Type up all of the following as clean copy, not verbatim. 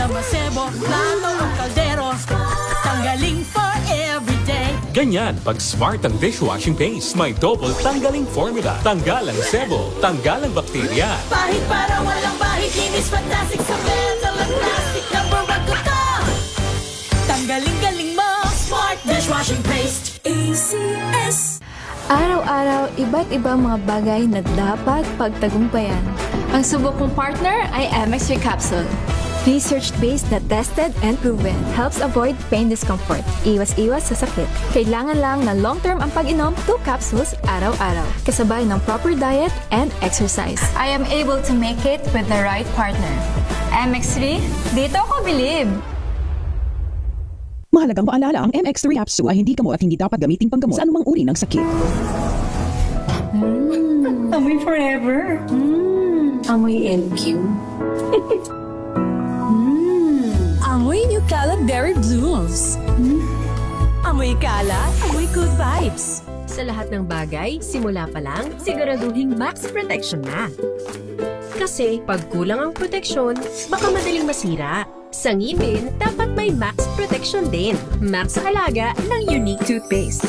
na masebo, plato o kaldero, tanggaling for everyday. Ganyan pag smart ang dishwashing paste. May double tanggaling formula. Tanggal ang sebo, tanggal ang bakterya. Pahit para walang bahid, linis fantastic sa metal at plastic na barakuta. Tanggaling-galing mo, smart dishwashing paste. ACS. Araw-araw, iba't ibang mga bagay na dapat pagtagumpayan. Ang subok kong partner ay MX3 Capsule. Research-based na tested and proven. Helps avoid pain discomfort. Iwas-iwas sa sakit. Kailangan lang na long-term ang pag-inom 2 capsules araw-araw. Kasabay ng proper diet and exercise. I am able to make it with the right partner. MX3, dito ako bilib! Mahalagang paalala, ang MX3 capsule ay hindi gamot at hindi dapat gamitin panggamot sa anumang uri ng sakit. Amoy forever. Amoy LQ. Amoy New Kalat Berry Blooms. Amoy kalat, amoy good vibes. Sa lahat ng bagay, simula pa lang, siguraduhing max protection na. Kasi pag kulang ang proteksyon, baka madaling masira. Sa ngipin, dapat may max protection din. Max sa alaga ng Unique Toothpaste.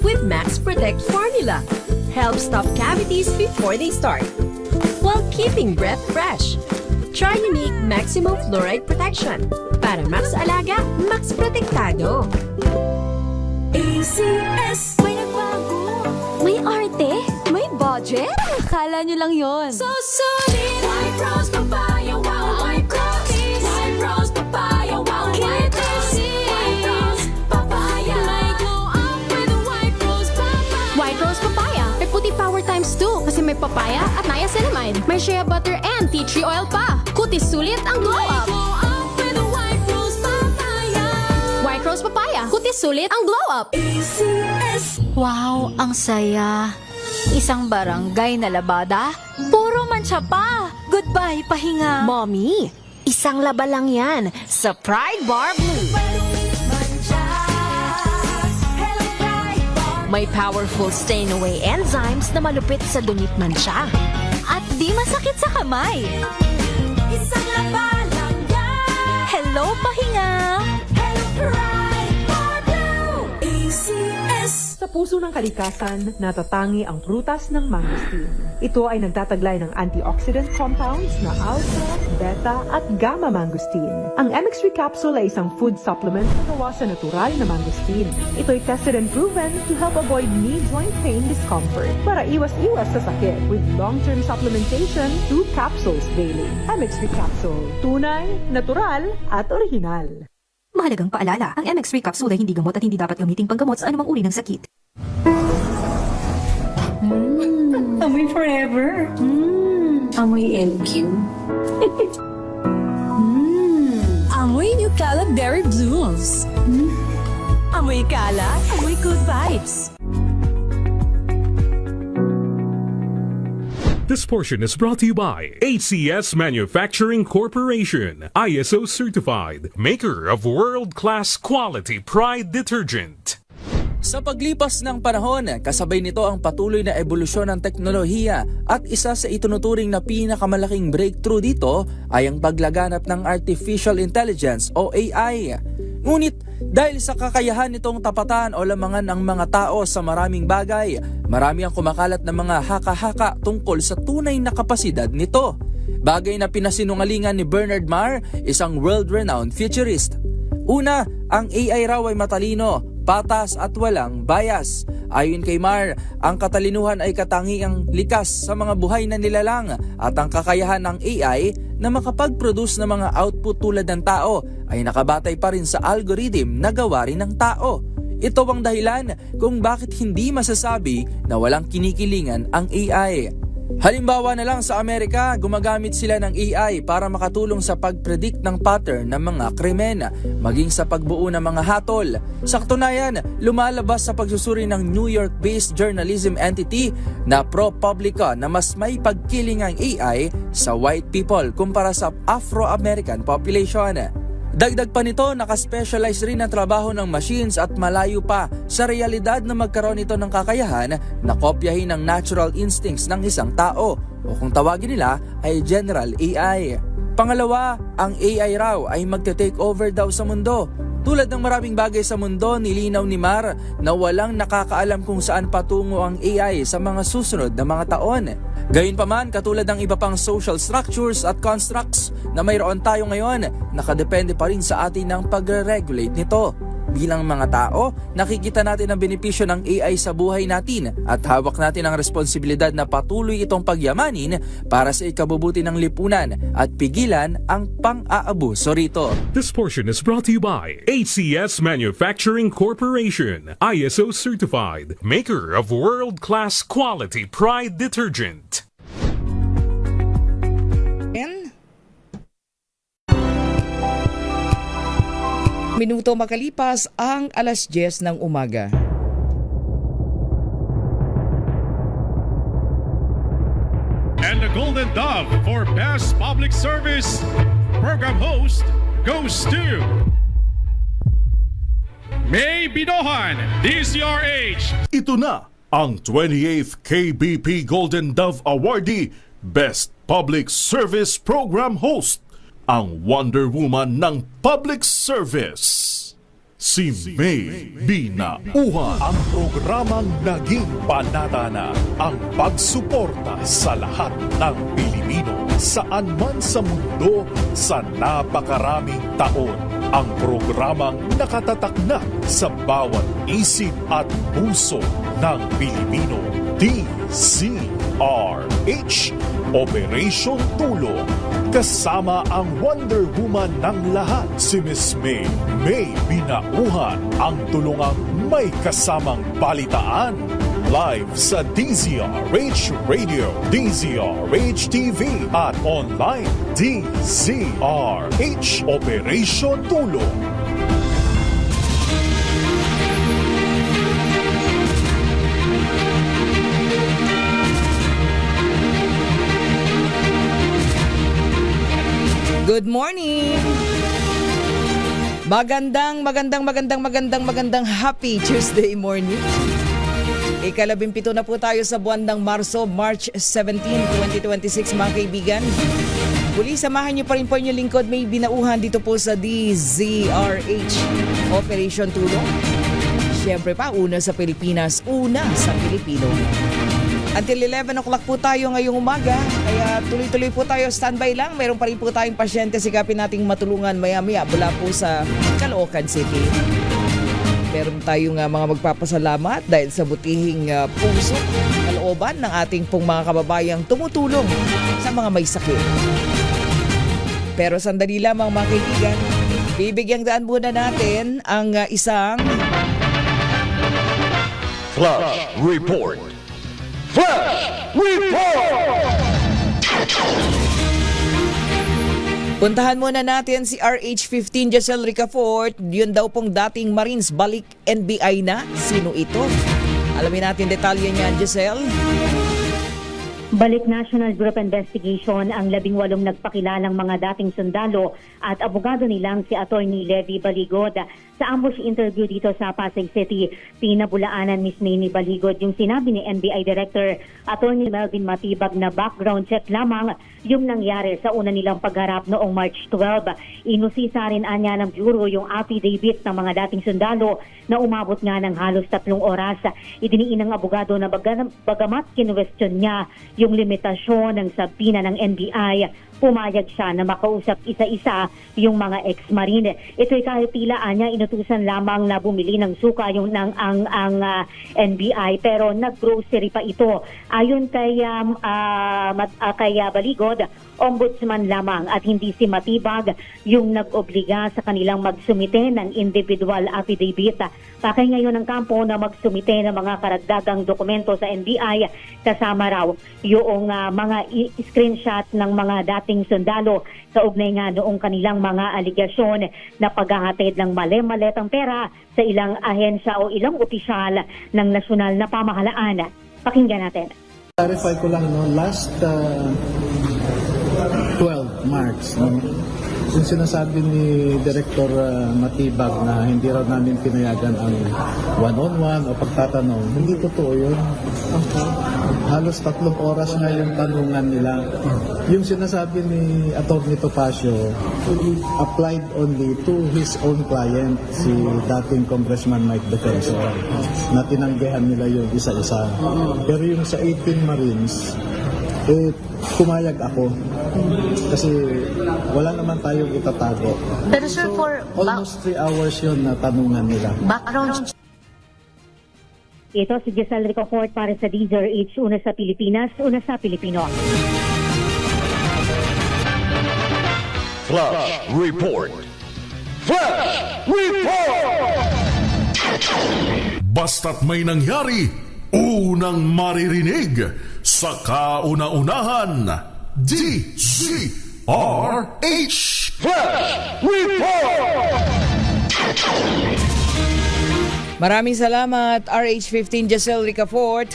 With Max Protect Formula, helps stop cavities before they start, while keeping breath fresh. Try Unique Maximum Fluoride Protection. Para max sa alaga, max protektado. ACS. May nagbago. May arte? May budget? Akala nyo lang yon. So solid. White rose papaya, wow, white rose. White rose papaya, wow, white rose. White rose papaya. May glow up with a white rose papaya. White Rose Papaya. May puti power times 2 kasi may papaya at niacinamide. May shea butter and tea tree oil pa. Kutis sulit ang glow May up. glow up with a white rose papaya. White Rose Papaya. Kutis sulit ang glow up. ACS. Wow, ang saya. Isang barangay na labada, puro mancha pa. Goodbye, pahinga. Mommy, isang laba lang yan sa Pride Bar Blue. May powerful stain-away enzymes na malupit sa dumit mansya. At di masakit sa kamay. Isang laba lang yan. Hello, pahinga. Hello, Pride Bar Blue. ACS. Sa puso ng kalikasan, natatangi ang prutas ng mangosteen. Ito ay nagtataglay ng antioxidant compounds na alpha, beta at gamma mangosteen. Ang MX3 capsule ay isang food supplement na gawa sa natural na mangosteen. Ito ay tested and proven to help avoid knee joint pain discomfort para iwas-iwas sa sakit with long-term supplementation 2 capsules daily. MX3 capsule, tunay, natural at original. Mahalagang paalala, ang MX3 capsule ay hindi gamot at hindi dapat gamitin panggamot sa anumang uri ng sakit. Amoy forever. Amoy LQ. Amoy New Kalat Berry Blooms. Amoy kalat, amoy good vibes. This portion is brought to you by ACS Manufacturing Corporation, ISO certified, maker of world-class quality Pride detergent. Sa paglipas ng panahon, kasabay nito ang patuloy na ebolusyon ng teknolohiya at isa sa itunuturing na pinakamalaking breakthrough dito ay ang paglaganap ng Artificial Intelligence o AI. Ngunit dahil sa kakayahan nitong tapatan o lamangan ang mga tao sa maraming bagay, marami ang kumakalat na mga haka-haka tungkol sa tunay na kapasidad nito. Bagay na pinasinungalingan ni Bernard Marr, isang world-renowned futurist. Una, ang AI raw ay matalino, patas at walang bias. Ayon kay Marr, ang katalinuhan ay katangiang likas sa mga buhay na nilalang at ang kakayahan ng AI na makapag-produce ng mga output tulad ng tao ay nakabatay pa rin sa algorithm na gawa rin ng tao. Ito ang dahilan kung bakit hindi masasabi na walang kinikilingan ang AI. Halimbawa na lang sa Amerika, gumagamit sila ng AI para makatulong sa pag-predict ng pattern ng mga krimen, maging sa pagbuo ng mga hatol. Sa katunayan, lumalabas sa pagsusuri ng New York-based journalism entity na ProPublica na mas may pagkiling ang AI sa white people kumpara sa Afro-American population. Dagdag pa nito, nakaspecialize rin ang trabaho ng machines at malayo pa sa realidad na magkaroon ito ng kakayahan na kopyahin ang natural instincts ng isang tao o kung tawagin nila ay General AI. Pangalawa, ang AI raw ay magte-take over daw sa mundo. Tulad ng maraming bagay sa mundo, nilinaw ni Mar na walang nakakaalam kung saan patungo ang AI sa mga susunod na mga taon. Gayunpaman, katulad ng iba pang social structures at constructs na mayroon tayo ngayon, nakadepende pa rin sa atin ng pagre-regulate nito. Bilang mga tao, nakikita natin ang benepisyo ng AI sa buhay natin at hawak natin ang responsibilidad na patuloy itong pagyamanin para sa ikabubuti ng lipunan at pigilan ang pang-aabuso rito. This portion is brought to you by ACS Manufacturing Corporation, ISO certified, maker of world-class quality Pride detergent. Minuto makalipas ang alas 10 ng umaga. And the Golden Dove for Best Public Service Program Host goes to May Binohan, DCRH. Ito na ang 28th KBP Golden Dove Awardee Best Public Service Program Host, ang Wonder Woman ng Public Service, si May Binauhan. Ang programang naging panata na ang pagsuporta sa lahat ng Pilipino saan man sa mundo sa napakaraming taon. Ang programang nakatatak na sa bawat isip at puso ng Pilipino. DZRH, Operation Tulong. Kasama ang Wonder Woman ng lahat, si Miss May Binauhan, ang tulungang may kasamang balitaan. Live sa DZRH Radio, DZRH TV at online DZRH Operation Tulong. Good morning! Magandang happy Tuesday morning. Ika-17 na po tayo sa buwan ng Marso, March 17, 2026 mga kaibigan. Muli, samahan niyo pa rin po inyong lingkod, May Binauhan dito po sa DZRH Operation Tulong. Siyempre pa, una sa Pilipinas, una sa Pilipino. Until 11 o'clock po tayo ngayong umaga, kaya tuloy-tuloy po tayo, standby lang. Mayroon pa rin po tayong pasyente, sigapin nating matulungan maya-maya mula po sa Caloocan City. Meron tayong mga magpapasalamat dahil sa butihing puso, kalooban ng ating pong mga kababayang tumutulong sa mga may sakit. Pero sandali lamang mga kaibigan, bibigyang daan muna natin ang isang Flash Report. Flash Report! Puntahan muna natin si RH-15 Jessel Ricafort. Yun daw pong dating Marines, balik NBI na. Sino ito? Alamin natin detalye niyan, Jessel. Balik National Group Investigation ang 18 nagpakilalang mga dating sundalo at abogado nilang si Attorney Levi Baligod. Sa ambush interview dito sa Pasay City, pinabulaanan Miss Nini Baligod yung sinabi ni NBI Director Attorney Melvin Matibag na background check lamang yung nangyari sa una nilang pagharap noong March 12. Inusisa rin anya ng Bureau yung affidavit ng mga dating sundalo na umabot nga ng halos 3 oras. Idiniin ng abogado na bagamat kinwestiyon niya yung limitasyon ng sabina ng NBI, pumayag siya na makausap isa-isa yung mga ex-marine. Ito'y kahit tila anya inutusan lamang na bumili ng suka yung ang NBI, pero nag-grocery pa ito. Ayon kay Baligod, ombudsman lamang at hindi si Matibag yung nag-obliga sa kanilang magsumite ng individual affidavit. Pakay ngayon ng kampo na magsumite ng mga karagdagang dokumento sa NBI, kasama raw yung mga screenshot ng mga dating sundalo sa ugnay nga noong kanilang mga aligasyon na paghahatid ng mali-maletang pera sa ilang ahensya o ilang opisyal ng nasyonal na pamahalaan. Pakinggan natin. Clarify ko lang, no, last 12 March. No? Yung sinasabi ni Director Matibag na hindi raw namin pinayagan ang one-on-one o pagtatanong, hindi totoo yun. Halos 3 oras nga yung tanungan nila. Yung sinasabi ni Atty. Topacio applied only to his own client, si dating Congressman Mike Defensor, na tinanggihan nila yung isa-isa. Pero yung sa 18 Marines, pumayag ako. Kasi wala naman tayong itatago. Pero sir, So, for almost 3 hours yun na tanungan nila. background... Ito si Giselle Ricafort para sa DZRH, una sa Pilipinas, una sa Pilipino. Flash Report. Flash Report! Basta't may nangyari, unang maririnig sa kauna-unahan. DZRH Flash Report! Maraming salamat, RH15 Giselle Ricafort.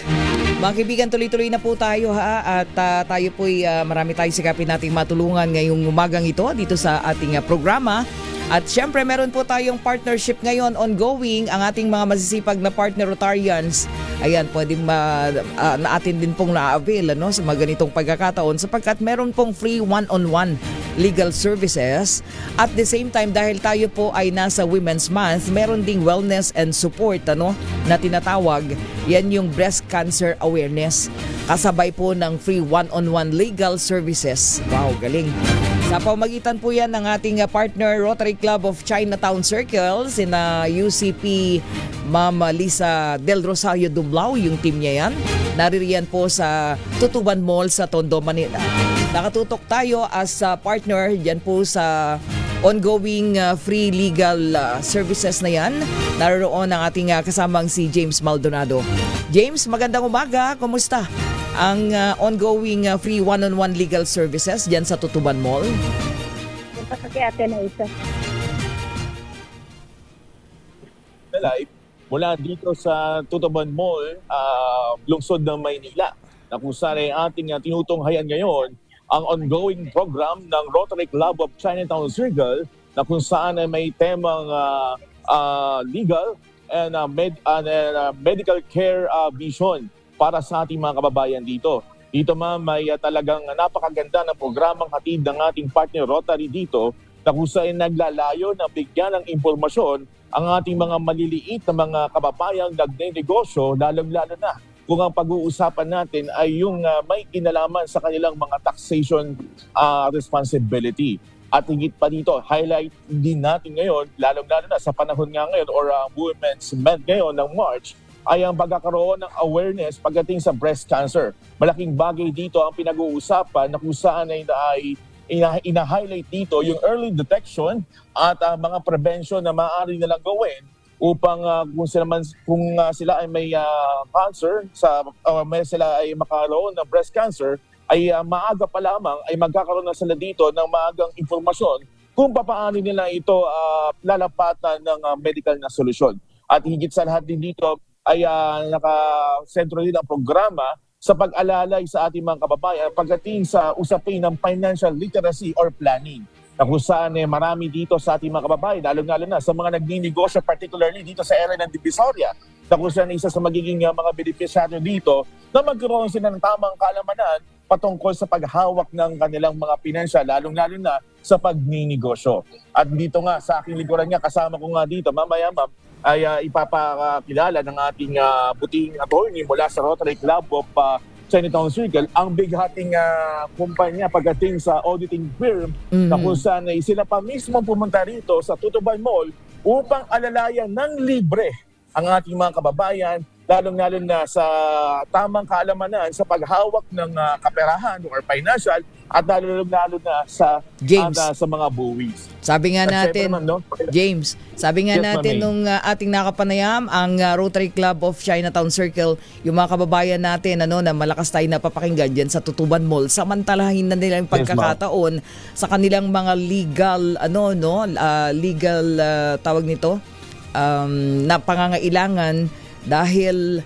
Mga kaibigan, tuloy-tuloy na po tayo at tayo po'y marami tayong sikapin nating matulungan ngayong umagang ito dito sa ating programa. At syempre meron po tayong partnership ngayon ongoing, ang ating mga masisipag na partner Rotarians. Ayan, pwedeng na atin din pong na-avail sa mga ganitong pagkakataon sapagkat meron pong free one-on-one legal services. At the same time, dahil tayo po ay nasa Women's Month, meron ding wellness and support na tinatawag. Yan yung breast cancer awareness. Kasabay po ng free one-on-one legal services. Wow, galing. Sa pamagitan po yan ng ating partner Rotary Club of Chinatown Circle, sina UCP Ma'am Lisa Del Rosario Dublao, yung team niya yan. Naririyan po sa Tutuban Mall sa Tondo, Manila. Nakatutok tayo as partner dyan po sa ongoing free legal services na yan. Naroon ang ating kasamang si James Maldonado. James, magandang umaga. Kumusta ang ongoing free one-on-one legal services dyan sa Tutuban Mall? Live mula dito sa Tutuban Mall, lungsod ng Maynila, na kung saan ay ating tinutunghayan ngayon ang ongoing program ng Rotary Club of Chinatown Circle, na kung saan ay may temang legal and medical care vision para sa ating mga kababayan dito. Dito ma'am, may talagang napakaganda na programang hatid ng ating partner Rotary dito, na kung saan naglalayo na bigyan ng impormasyon ang ating mga maliliit na mga kababayang nagnenegosyo, lalong-lalo na kung ang pag-uusapan natin ay yung may kinalaman sa kanilang mga taxation responsibility. At higit pa dito, highlight din natin ngayon, lalong-lalo na sa panahon nga ngayon or Women's Month ngayon ng March, ay ang pagkakaroon ng awareness pagdating sa breast cancer. Malaking bagay dito ang pinag-uusapan na kung saan ay ina-highlight dito yung early detection at mga prevention na maaari nilang gawin upang kung sila ay may cancer, sila ay makaroon ng breast cancer, ay maaga pa lamang ay magkakaroon na sila dito ng maagang informasyon kung paano nila ito lalapatan ng medical na solusyon. At higit sa lahat din dito ay nakasentro din ang programa sa pag-alalay sa ating mga kababayan pagdating sa usapin ng financial literacy or planning. Na kung saan marami dito sa ating mga kababayan, lalo na sa mga nagninegosyo, particularly dito sa area ng Divisoria, na kung saan isa sa magiging mga beneficiaryo dito na magkaroon sila ng tamang kalamanan patungkol sa paghawak ng kanilang mga pinensya, lalo na sa pagninegosyo. At dito nga, sa aking likuran nga, kasama ko nga dito, mamaya ma'am, ay ipapakilala ng ating buting attorney mula sa Rotary Club of Chinatown Circle, ang bighating kumpanya pagdating sa auditing firm, na kung saan ay sila pa mismo pumunta rito sa Tutuban Mall upang alalayan ng libre ang ating mga kababayan, lalong-lalo na sa tamang kaalamanan sa paghawak ng kaperahan or financial, at lalo-lalo na sa James, sa mga buwis. Sabi nga natin, James, sabi nga Yes, natin nung ating nakapanayam, ang Rotary Club of Chinatown Circle, yung mga kababayan natin na malakas tayo napapakinggan dyan sa Tutuban Mall, samantalahin na nila yung pagkakataon sa kanilang mga legal, legal tawag nito, na pangangailangan dahil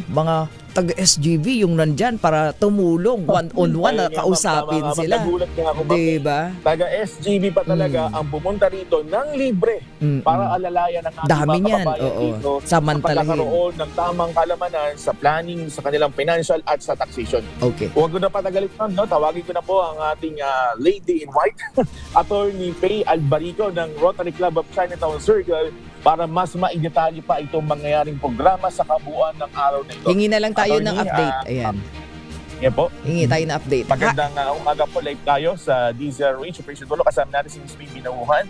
mga taga-SGV yung nandyan para tumulong one-on-one na kausapin sila. Nagulat nga ako, Diba? Taga-SGV pa talaga ang pumunta rito ng libre para alalayan ang ating Dami mga niyan, kababayan oo. dito Samantalahin. sa pagkakaroon ng tamang kalamanan sa planning sa kanilang financial at sa taxation. Okay. Huwag ko na patagalin no? Tawagin ko na po ang ating lady in white, Attorney Faye Albarico ng Rotary Club of Chinatown Circle para mas maidetalye pa itong mangyayaring programa sa kabuuan ng araw na ito. Hingi na lang tayo Attorney, ng update. Ayan. Yan po. Hingi tayo ng update. Magandang umaga po, live tayo sa DZRH Operation Tulo. Kasama natin si Ms. May Binauhan.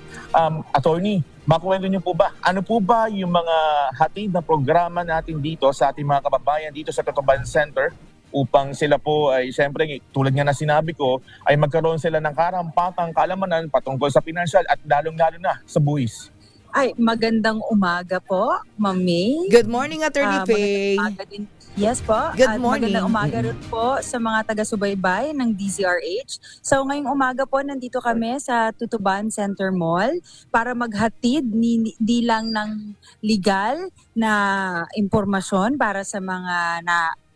Attorney, makuwento niyo po ba, ano po ba yung mga hatid na programa natin dito sa ating mga kababayan dito sa Tutuban Center upang sila po ay siyempre tulad nga na sinabi ko ay magkaroon sila ng karampatang kalamanan patungkol sa financial at lalong-lalo na sa buwis. Ay, magandang umaga po, Ma'am May. Good morning, Attorney Faye. Magandang umaga din. Yes po. Good At morning. magandang umaga rin po sa mga taga-subaybay ng DZRH. So ngayong umaga po nandito kami sa Tutuban Center Mall para maghatid di lang ng legal na impormasyon para sa mga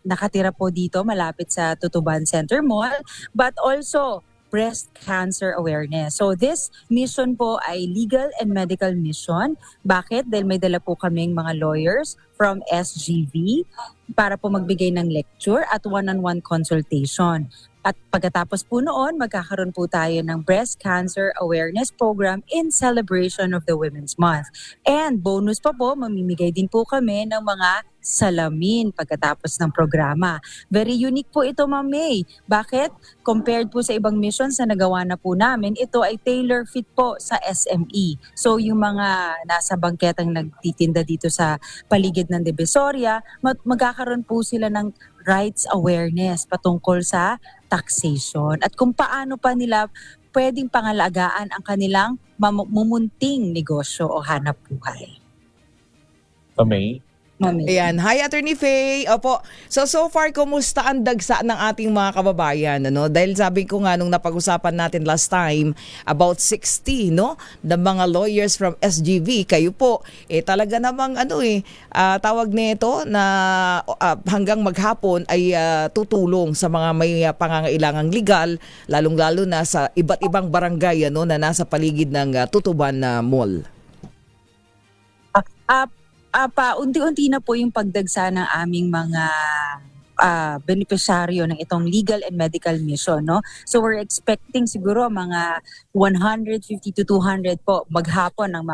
nakatira po dito malapit sa Tutuban Center Mall, but also breast cancer awareness. So this mission po ay legal and medical mission. Bakit? Dahil may dala po kaming mga lawyers from SGV para po magbigay ng lecture at one-on-one consultation. At pagkatapos po noon, magkakaroon po tayo ng Breast Cancer Awareness Program in celebration of the Women's Month. And bonus pa po, mamimigay din po kami ng mga salamin pagkatapos ng programa. Very unique po ito, Ma'am May. Bakit? Compared po sa ibang missions na nagawa na po namin, ito ay tailor-fit po sa SME. So yung mga nasa bangketang nagtitinda dito sa paligid ng Divisoria, magkakaroon po sila ng rights awareness patungkol sa taxation at kung paano pa nila pwedeng pangalagaan ang kanilang mumunting negosyo o hanap buhay. May? Ayan. Hi, Attorney Faye. Opo. So far, kumusta ang dagsa ng ating mga kababayan? Ano? Dahil sabi ko nga nung napag-usapan natin last time, about 60, no? The mga lawyers from SGV, kayo po, talaga namang tawag nito na hanggang maghapon ay tutulong sa mga may pangangailangang legal, lalong-lalo na sa iba't ibang barangay na nasa paligid ng Tutuban Mall. Unti-unti na po yung pagdagsa ng aming mga beneficiaryo ng itong legal and medical mission, no? So we're expecting siguro mga 150 to 200 po maghapon ang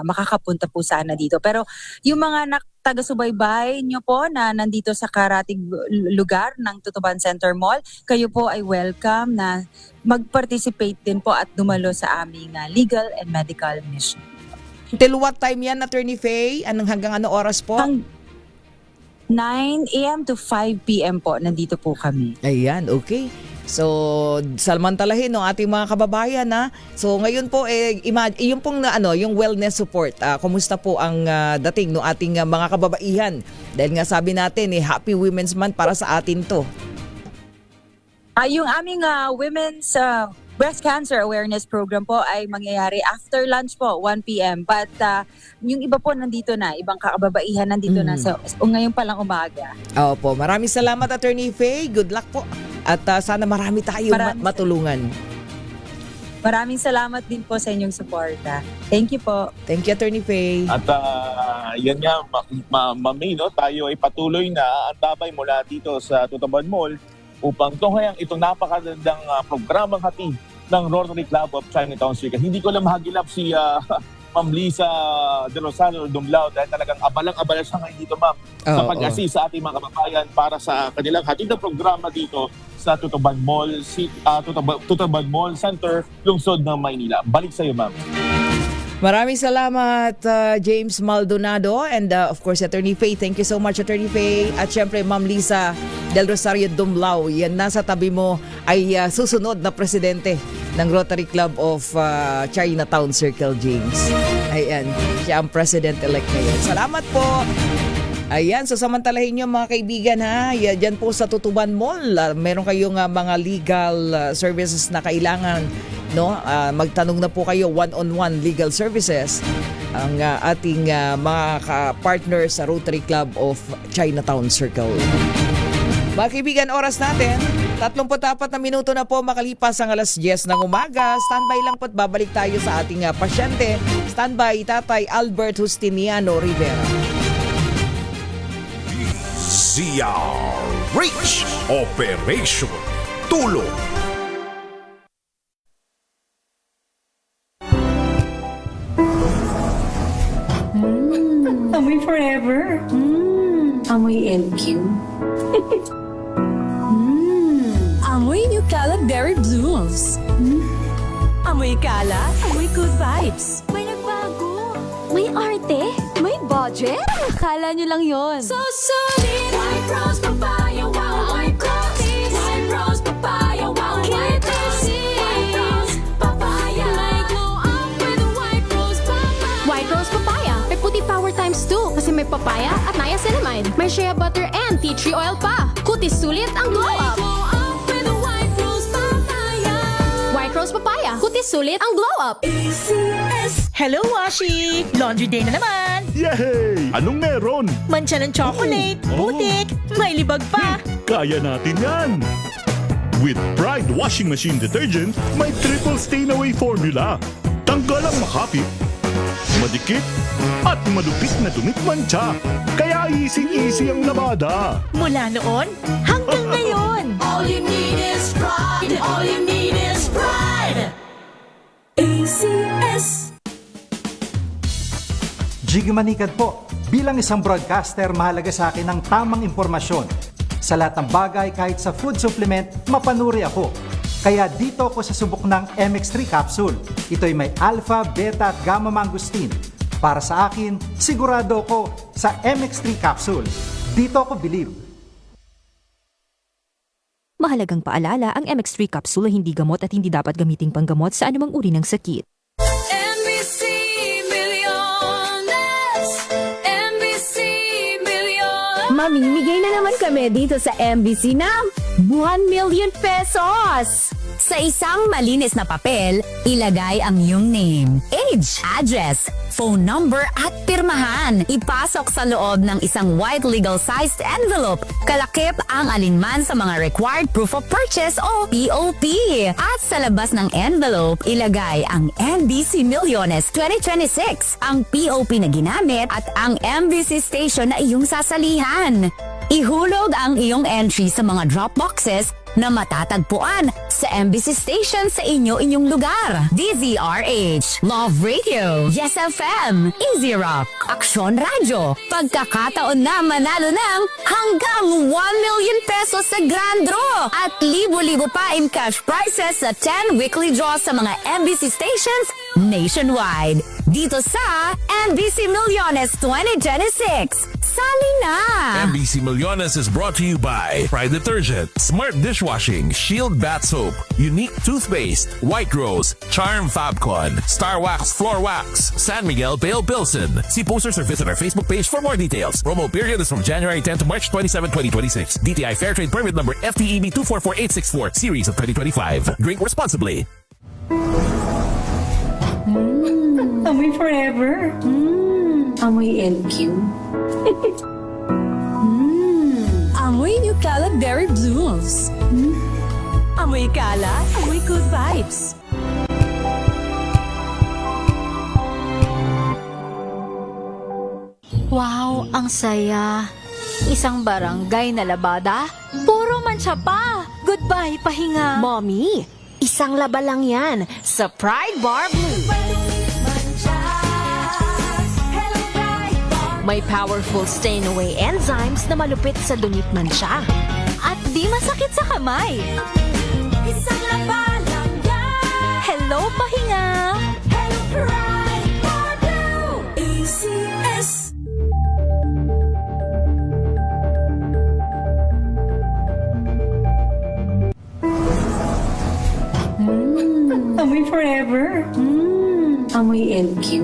makakapunta po sana dito. Pero yung mga taga-subaybay nyo po na nandito sa karatig lugar ng Tutuban Center Mall, kayo po ay welcome na mag-participate din po at dumalo sa aming legal and medical mission. Till what time yan, Attorney Faye? Hanggang ano oras po? 9 a.m. to 5 p.m. po, nandito po kami. Ayan, okay. So, salmantalahin ating mga kababayan na. So, ngayon po yung pong yung wellness support. Kumusta po ang dating ating mga kababaihan? Dahil nga sabi natin Happy Women's Month para sa atin to. Yung aming women's Breast Cancer Awareness Program po ay mangyayari after lunch po, 1 p.m. But yung iba po nandito na, ibang kakababaihan nandito na ngayon pa lang umaga. Opo, maraming salamat, Attorney Faye. Good luck po. At sana marami tayong matulungan. Maraming salamat din po sa inyong suporta. Thank you po. Thank you, Attorney Faye. At yan nga, Ma'am May, tayo ay patuloy na antabay mula dito sa Tutuban Mall upang tunghayang itong napakagandang programang hatid ng Rotary Club of Chinatown Circle. Hindi ko lang mahagilap si Ma'am Lisa De Rosario Dumlao dahil talagang abalang-abala siya ngayon dito, Ma'am, sa pag-assist sa ating mga kababayan para sa kanilang hatid na programa dito sa Tutuban Mall, Tutuban Mall Center, lungsod ng Maynila. Balik sa iyo, Ma'am. Maraming salamat, James Maldonado, and of course, Attorney Faye. Thank you so much, Attorney Faye. At syempre, Ma'am Lisa Del Rosario Dumlao. Yan, nasa tabi mo ay susunod na presidente ng Rotary Club of Chinatown Circle, James. Ayan, siya ang president-elect ngayon. Salamat po. Ayan, so samantalahin nyo mga kaibigan ha, dyan po sa Tutuban Mall, meron kayong mga legal services na kailangan, no? Magtanong na po kayo, one-on-one legal services, ang ating mga partner sa Rotary Club of Chinatown Circle. Mga kaibigan, oras natin, 34 na minuto na po makalipas ang alas 10 ng umaga. Standby lang po at babalik tayo sa ating pasyente. Standby, Tatay Albert Justiniano Rivera. DZRH Operation Tulong. Amoy forever. Amoy LQ. Amoy Nutella Berry Blooms. Amoy kala, amoy good vibes. May nagbago. May arte. May budget. Akala nyo lang yon. So solid. White rose papaya, wow, white rose. White rose papaya, wow, white rose. White rose papaya. May glow up with a white rose papaya. White rose papaya. May puti power times 2 kasi may papaya at niacinamide. May shea butter and tea tree oil pa. Kutis sulit ang glow up. Glow up with a white rose papaya. White rose papaya. Kutis sulit ang glow up. Hello, Washi! Laundry day na naman! Yay! Anong meron? Mancha ng chocolate, putik, may libag pa! Kaya natin yan! With Pride Washing Machine Detergent, may triple stain-away formula. Tanggal ang makapit, madikit, at malupit na dumit mancha. Kaya easy-easy ang labada. Mula noon hanggang ngayon! All you need is pride. All you need is pride. ACS. Jiggy Manikad po. Bilang isang broadcaster, mahalaga sa akin ang tamang impormasyon. Sa lahat ng bagay, kahit sa food supplement, mapanuri ako. Kaya dito ako sa subok ng MX3 capsule. Ito'y may alpha, beta at gamma mangosteen. Para sa akin, sigurado ako sa MX3 capsule. Dito ako believe. Mahalagang paalala, ang MX3 capsule ay hindi gamot at hindi dapat gamiting panggamot sa anumang uri ng sakit. NBC Milliones. NBC Milliones. Mamimigay na naman kami dito sa MBC ng 1 million pesos! Sa isang malinis na papel, ilagay ang iyong name, age, address, phone number at pirmahan. Ipasok sa loob ng isang white legal-sized envelope. Kalakip ang alinman sa mga required proof of purchase o POP. At sa labas ng envelope, ilagay ang NBC Milliones 2026, ang POP na ginamit at ang MBC station na iyong sasalihan. Ihulog ang iyong entry sa mga drop boxes na matatagpuan sa MBC station sa inyong lugar. DZRH, Love Radio, Yes FM, Easy Rock, Aksyon Radio. Pagkakataon na manalo ng hanggang 1 million pesos sa Grand Draw at libo-libo pa in cash prizes sa 10 weekly draws sa mga MBC stations nationwide. Dito sa MBC Milliones 2026. Sali na! MBC Milliones is brought to you by Pride Detergent, Smart Dishwashing, Shield Bath Soap, Unique Toothpaste, White Rose, Charm Fabcon, Star Wax Floor Wax, San Miguel Pale Pilsen. See posters or visit our Facebook page for more details. Promo period is from January 10 to March 27, 2026. DTI Fair Trade Permit number FTEB 244-864, series of 2025. Drink responsibly. Amoy forever. Amoy LQ. Amoy Nutella Berry Blooms. Amoy kala, amoy good vibes. Wow, ang saya. Isang barangay na labada, puro mancha pa. Goodbye, pahinga. Mommy, isang laba lang yan sa Pride Bar Blue. May powerful stain-away enzymes na malupit sa dunit mancha. At di masakit sa kamay. Isang laba lang yan. Hello, pahinga. Hello, Pride Bar Blue. ACS. Amoy forever. Amoy LQ.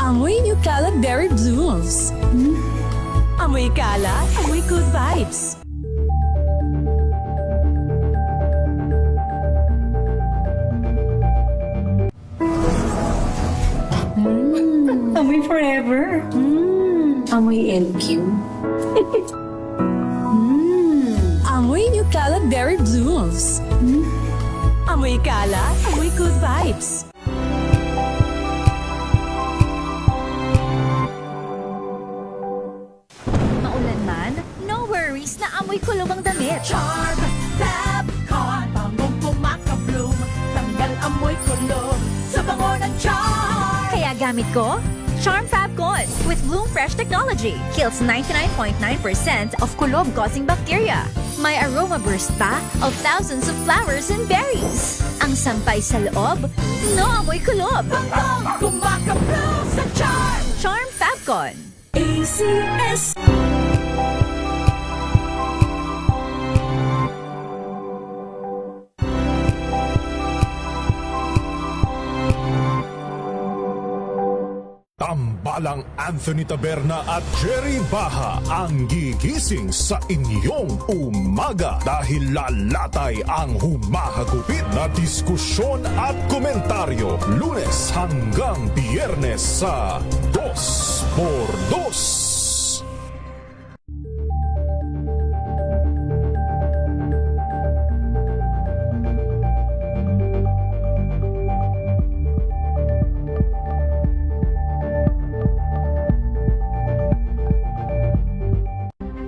Amoy Nutella Berry Blooms. Amoy kala, amoy good vibes. Amoy forever. Amoy LQ. Amoy New Cala Berry Blooms. Amoy Cala, amoy good vibes. Maulan man, no worries na amoy kulog ang damit. Charm Fabcon, bangong pumakabloom, tanggal amoy kulog sa bango ng charm. Kaya gamit ko, Charm Fabcon with Bloom Fresh technology. Kills 99.9% of kulob-causing bacteria. May aroma burst pa of thousands of flowers and berries. Ang sampay sa loob, no amoy kulob. Bangong pumakabloom sa charm. Charm Fabcon. ACS. Tambalang Anthony Taberna at Jerry Baha ang gigising sa inyong umaga dahil lalatay ang humahagupit na diskusyon at komentaryo Lunes hanggang Biyernes sa 2x2.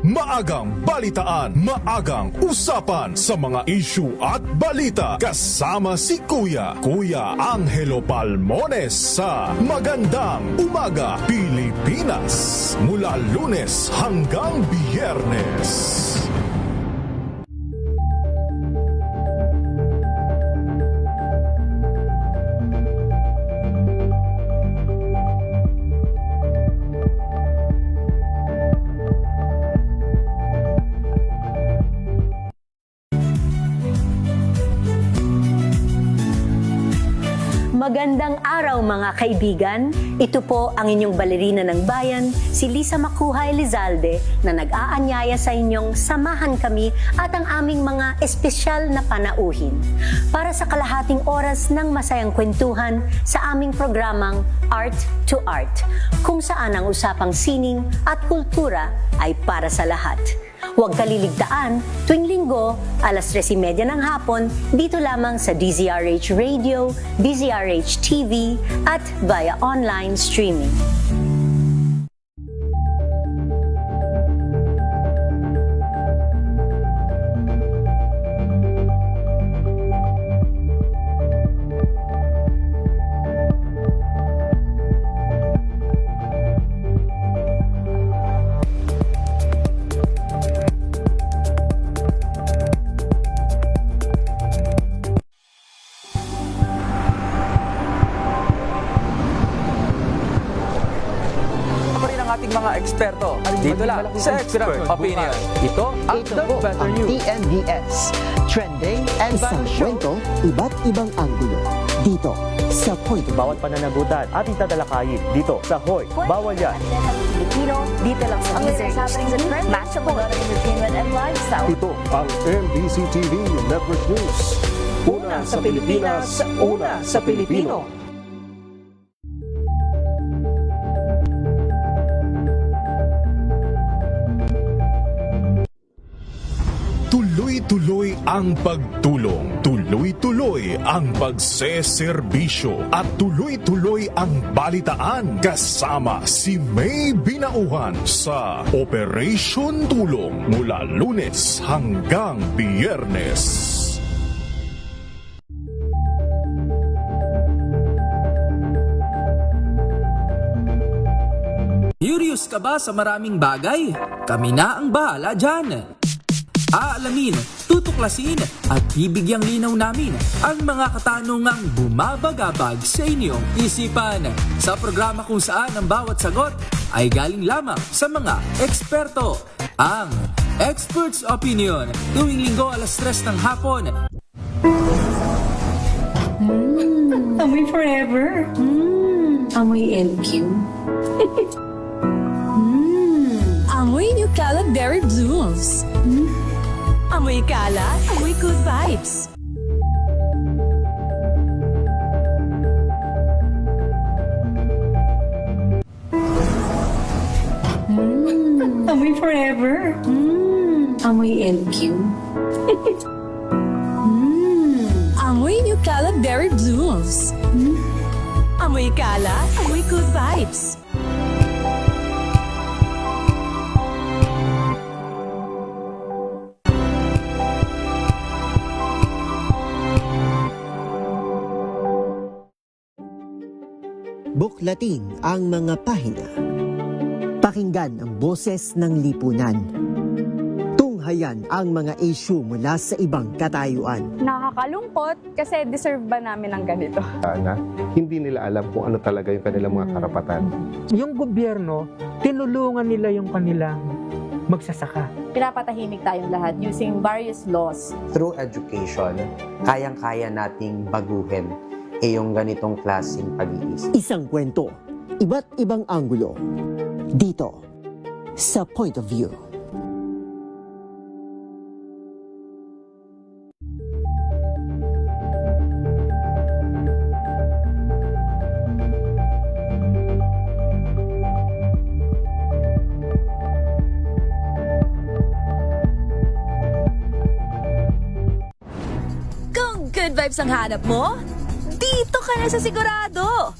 Maagang balitaan, maagang usapan sa mga issue at balita kasama si Kuya Angelo Palmones sa Magandang Umaga Pilipinas mula Lunes hanggang Biyernes. Magandang araw mga kaibigan. Ito po ang inyong balerina ng bayan, si Lisa Makuha Elizalde na nag-aanyaya sa inyong samahan kami at ang aming mga espesyal na panauhin para sa kalahating oras ng masayang kwentuhan sa aming programang Art to Art, kung saan ang usapang sining at kultura ay para sa lahat. Huwag kaliligtaan, tuwing linggo, alas 3:30 ng hapon, dito lamang sa DZRH Radio, DZRH TV, at via online streaming. Mga eksperto dito lang sa Expert Opinion. Ito ang The Better News. TNVS. Trending and Isang kwento, iba't ibang anggulo. Dito sa Point. Bawat pananagutan ating tatalakayin dito sa Hoy. Bawal yan. Pilipino, dito lang sa DZRH. Match of entertainment and lifestyle. Ito ang MBC TV Network News. Una sa Pilipinas, una sa Pilipino. Tuloy-tuloy ang pagtulong, tuloy-tuloy ang pagseserbisyo at tuloy-tuloy ang balitaan kasama si May Binauhan sa Operation Tulong mula Lunes hanggang Biyernes. Curious ka ba sa maraming bagay? Kami na ang bahala dyan. Aalamin, tutuklasin at bibigyang linaw namin ang mga katanungang bumabagabag sa inyong isipan sa programa kung saan ang bawat sagot ay galing lamang sa mga eksperto. Ang Expert's Opinion, tuwing linggo alas 3 ng hapon. Amoy forever. Amoy LQ. Amoy New Cala Berry Blooms. Amoy Cala, amoy good vibes. Amoy forever. forever. Amoy LQ. Amoy New Cala Berry Blooms. Amoy Cala, amoy good vibes. Buklatin ang mga pahina. Pakinggan ang boses ng lipunan. Tunghayan ang mga issue mula sa ibang katayuan. Nakakalungkot kasi deserve ba namin ng ganito? Na hindi nila alam kung ano talaga yung kanilang mga karapatan. Yung gobyerno, tinulungan nila yung kanilang magsasaka. Pinapatahimik tayong lahat using various laws. Through education, kayang-kaya nating baguhin yung ganitong klaseng pag-iisip. Isang kwento, iba't ibang anggulo. Dito, sa Point of View. Kung good vibes ang hanap mo, dito ka na sa sigurado!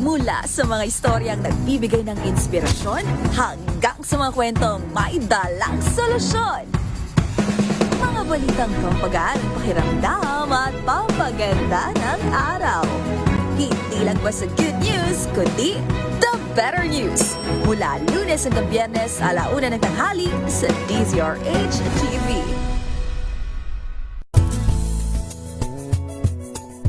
Mula sa mga istoryang nagbibigay ng inspirasyon hanggang sa mga kwentong may dalang solusyon. Mga balitang pampagaan, pakiramdam at pampaganda ng araw. Hindi lang basta good news, kundi the better news. Mula Lunes hanggang Biyernes, 1:00 ng tanghali sa DZRH TV.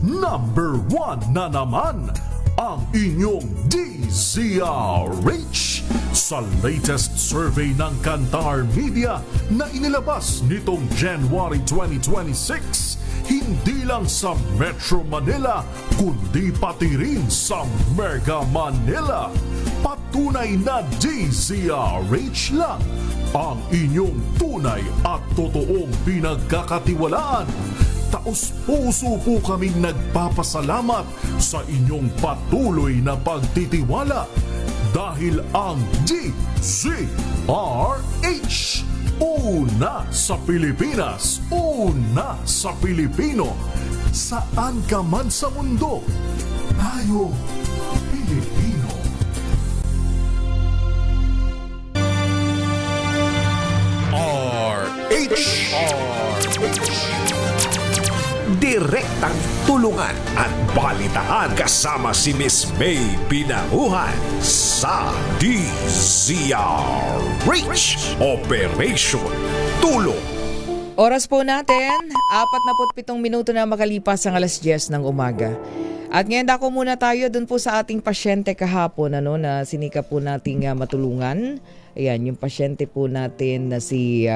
Number 1 na naman ang inyong DZRH sa latest survey ng Kantar Media na inilabas nitong January 2026. Hindi lang sa Metro Manila, kundi pati rin sa Mega Manila. Patunay na DZRH lang ang inyong tunay at totoong pinagkakatiwalaan. Taos-puso po kaming nagpapasalamat sa inyong patuloy na pagtitiwala dahil ang DZRH, una sa Pilipinas, una sa Pilipino, saan ka man sa mundo, tayo Pilipino. Direktang tulungan at balitaan kasama si Miss May Pinauhan sa DZRH Operation Tulong. Oras po natin, 47 minuto na makalipas ang 10:00 ng umaga. At ngayon dako muna tayo dun po sa ating pasyente kahapon na sinikap po nating matulungan. Ayan, yung pasyente po natin na si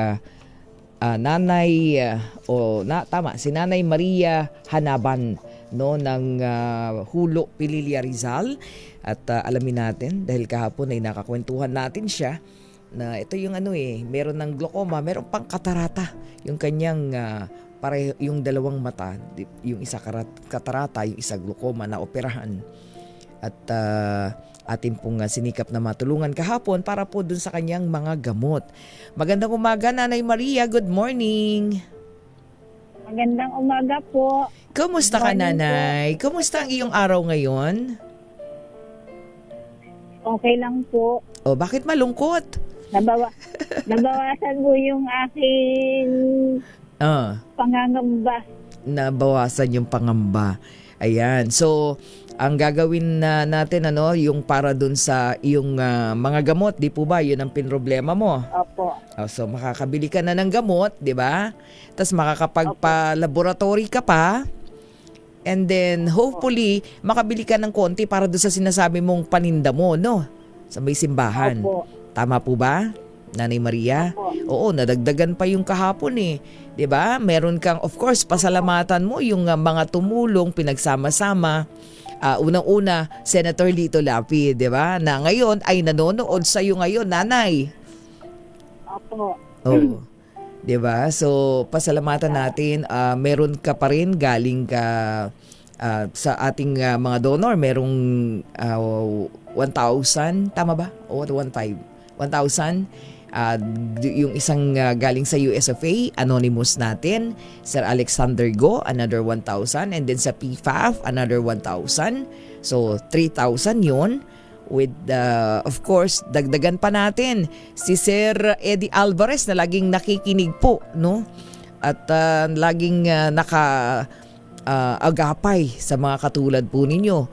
si Nanay Maria Hanaban ng Hulo, Pililla, Rizal. At alamin natin dahil kahapon ay nakakwentuhan natin siya na ito yung meron ng glaucoma, meron pang katarata. Yung kanyang pareho yung dalawang mata, yung isa katarata, yung isa glaucoma na operahan. At atin pong sinikap na matulungan kahapon para po dun sa kanyang mga gamot. Magandang umaga, Nanay Maria. Good morning. Magandang umaga po. Kumusta ka, Nanay? Kumusta ang iyong araw ngayon? Okay lang po. O, bakit malungkot? Nabawasan po yung aking pangangamba. Nabawasan yung pangamba. Ayan. So, ang gagawin natin yung para dun sa iyong mga gamot, di po ba? Yun ang pinroblema mo. Opo. So makakabili ka na ng gamot, di ba? Tapos makakapagpa-laboratory ka pa. And then hopefully makabili ka ng konti para dun sa sinasabi mong paninda mo, no? Sa may simbahan. Opo. Tama po ba, Nanay Maria? Opo. Oo, nadagdagan pa yung kahapon eh. 'Di ba? Meron kang, of course, pasalamatan mo yung mga tumulong, pinagsama-sama. Unang-una, Senator Lito Lapid, 'di ba? Na ngayon ay nanonood sa iyo ngayon, Nanay. Opo. Oh. 'Di ba? So, pasalamatan natin. Meron ka pa rin galing ka sa ating mga donor, merong 1,000, tama ba? O 1,500. 1,000 Yung isang galing sa US of A, anonymous natin, Sir Alexander Go, another 1,000. And then sa PFAF, another 1,000. So, 3,000 yun. With, of course, dagdagan pa natin si Sir Eddie Alvarez na laging nakikinig po, no? At laging agapay sa mga katulad po ninyo.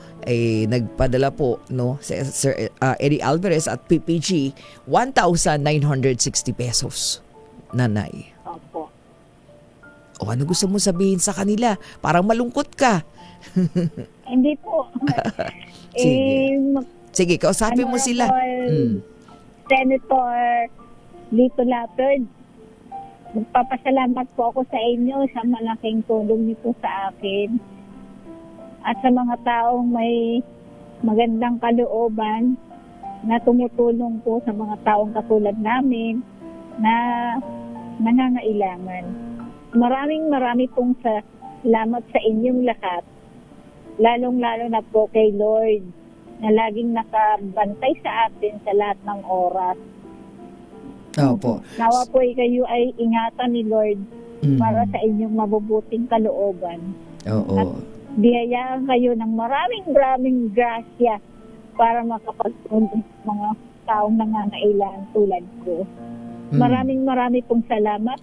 Nagpadala po, no, Sir Eddie Alvarez at PPG 1,960 pesos. Nanay. Opo. O ano gusto mo sabihin sa kanila? Parang malungkot ka. Hindi po. Sige, kausapin mo sila. Senator Lito Lapid, magpapasalamat po ako sa inyo sa malaking tulong niyo po sa akin. At sa mga taong may magandang kalooban na tumutulong po sa mga taong katulad namin na nangangailangan. Marami pong salamat sa inyong lahat. Lalong-lalo na po kay Lord na laging nakabantay sa atin sa lahat ng oras. Opo. Nawa po kayo ay ingatan ni Lord para sa inyong mabubuting kalooban. Oo. At biyayaan kayo ng maraming grasya para makapagtulong sa mga taong nangangailangan tulad ko. Marami pong salamat.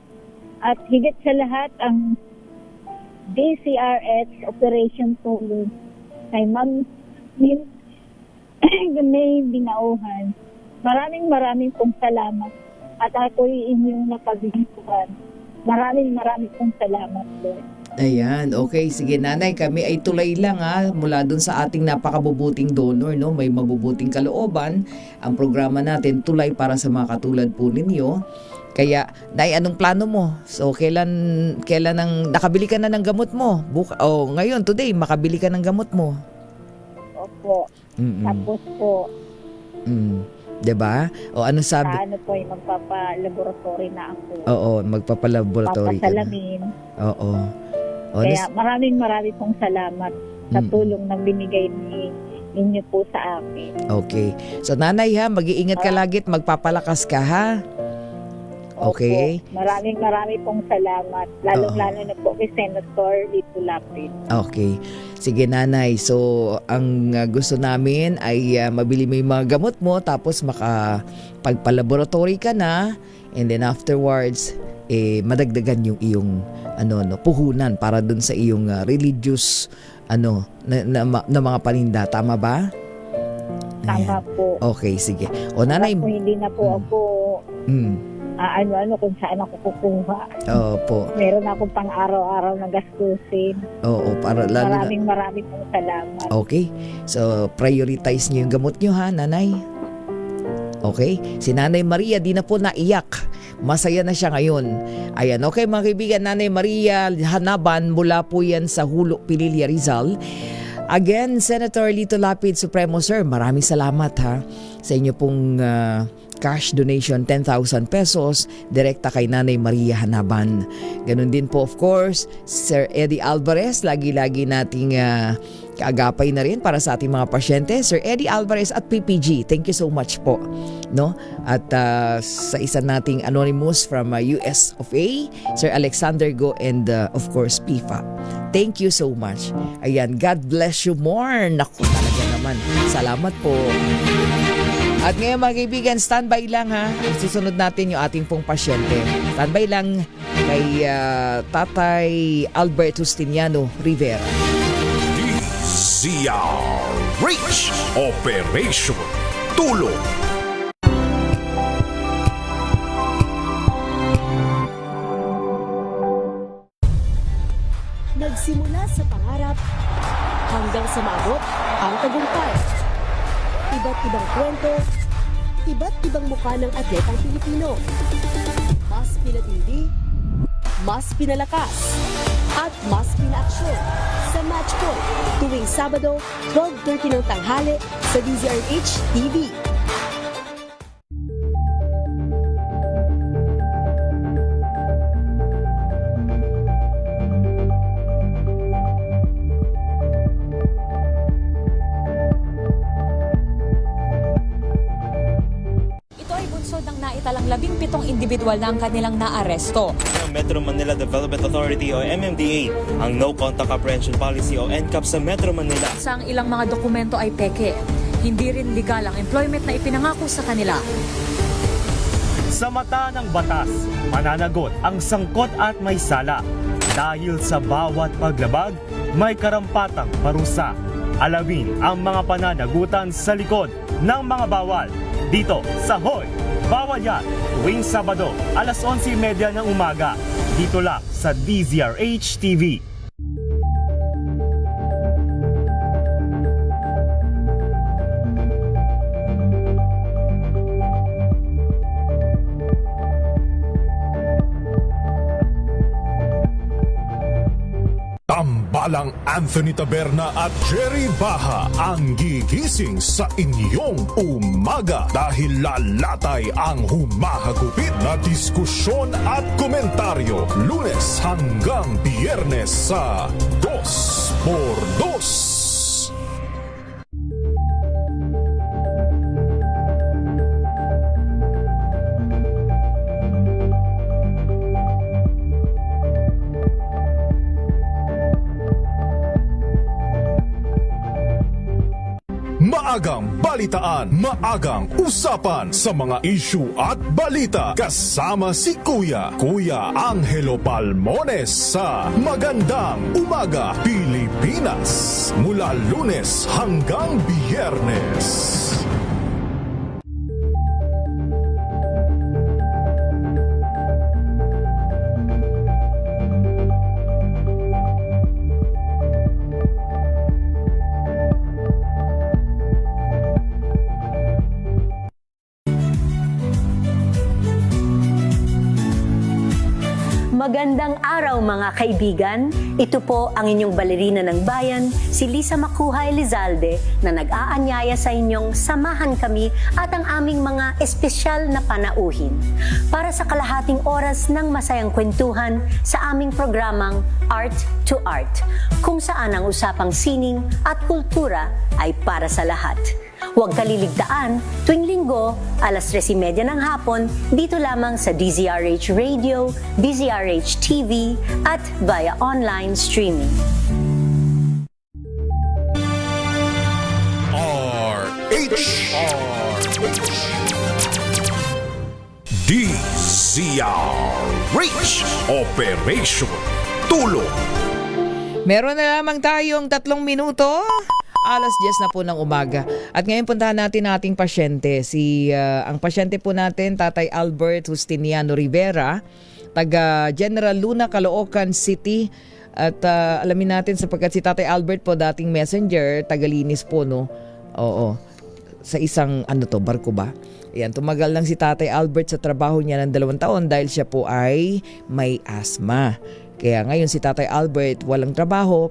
At higit sa lahat, ang DCRH Operation Tulong kay Ma'am May Binauhan. Maraming pong salamat. At ako'y inyong napaghintuan. Maraming pong salamat, Lord. Ayan, okay. Sige nanay, kami ay tulay lang mula dun sa ating napakabubuting donor, no? May mabubuting kalooban. Ang programa natin, tulay para sa mga katulad po ninyo. Kaya, nay, anong plano mo? So, kailan nakabili ka na ng gamot mo? Ngayon, today, makabili ka ng gamot mo. Opo. Tapos po, diba? O ano sabi? ano po, magpapa-laboratory na ako. Oo, magpapa-laboratory ka na. Papasalamin. Oo. Kaya maraming pong salamat sa tulong na binigay ninyo po sa akin. Okay. So nanay mag-iingat ka lagi at magpapalakas ka ha. Okay. Opo. Maraming pong salamat. Lalo na po kay Senator Lito Lapid. Okay. Sige nanay. So ang gusto namin ay mabili mo yung mga gamot mo tapos makapagpa-laboratory ka na and then afterwards madagdagan yung iyong puhunan para dun sa iyong religious na mga paninda. Tama ba? Tama po. Okay, sige. O nanay, hindi na po ako kung saan ako kukuha. Opo. Meron akong pang araw-araw na gastusin. Oo, para lalo Maraming pong salamat. Okay. So, prioritize niyo yung gamot niyo ha, nanay. Okay? Si Nanay Maria di na po naiyak. Masaya na siya ngayon. Ayan, okay mga kaibigan, Nanay Maria Hanaban mula po yan sa Hulo, Pililla, Rizal. Again, Senator Lito Lapid, Supremo Sir, maraming salamat ha sa inyo pong cash donation, 10,000 pesos, direkta kay Nanay Maria Hanaban. Ganon din po, of course, Sir Eddie Alvarez, lagi-lagi nating kaagapay na rin para sa ating mga pasyente. Sir Eddie Alvarez at PPG, thank you so much po. No? At sa isa nating anonymous from US of A, Sir Alexander Go and of course PIFA. Thank you so much. Ayan, God bless you more. Naku, talaga naman. Salamat po. At ngayon mga kaibigan, standby lang ha. Susunod natin yung ating pong pasyente. Standby lang kay Tatay Albert Justiniano Rivera. DZRH Operation Tulong. Nagsimula sa pangarap hanggang sa maabot ang tagumpay. Iba't ibang kwento, iba't ibang mukha ng atletang Pilipino. Mas pinatindi, mas pinalakas, at mas pinaaksyon sa Match Point tuwing Sabado, 12:30 ng tanghali sa DZRH TV. 17 individual na ang kanilang naaresto. Ang Metro Manila Development Authority o MMDA ang No Contact Apprehension Policy o NCAP sa Metro Manila. Sa ang ilang mga dokumento ay peke. Hindi rin legal ang employment na ipinangako sa kanila. Sa mata ng batas, mananagot ang sangkot at may sala. Dahil sa bawat paglabag, may karampatang parusa. Alamin ang mga pananagutan sa likod ng mga bawal. Dito sa Hoy! Bawal Yan! Tuwing Sabado, alas 11:30 ng umaga. Dito lang sa DZRH TV. Tambalang Anthony Taberna at Jerry Baha ang gigising sa inyong umaga dahil lalatay ang humahagupit na diskusyon at komentaryo Lunes hanggang Biyernes sa 2x2. Maagang balitaan, maagang usapan sa mga issue at balita kasama si Kuya Angelo Palmones sa Magandang Umaga Pilipinas mula Lunes hanggang Biyernes. Magandang araw mga kaibigan. Ito po ang inyong balerina ng bayan, si Lisa Macuhay Lizalde na nag-aanyaya sa inyong samahan kami at ang aming mga espesyal na panauhin para sa kalahating oras ng masayang kwentuhan sa aming programang Art to Art, kung saan ang usapang sining at kultura ay para sa lahat. Huwag kaliligtaan, tuwing linggo, alas 3:30 ng hapon, dito lamang sa DZRH Radio, DZRH TV, at via online streaming. DZRH Operation Tulong. Meron na lamang tayong 3 minuto. Alas 10 na po ng umaga. At ngayon puntahan natin ating pasyente. Ang pasyente po natin, Tatay Albert Justiniano Rivera, taga General Luna, Caloocan City. At alamin natin sapagkat si Tatay Albert po dating messenger, tagalinis po, no? Oo. Sa isang, barko ba? Ayan, tumagal lang si Tatay Albert sa trabaho niya ng 2 taon dahil siya po ay may asthma. Kaya ngayon si Tatay Albert walang trabaho,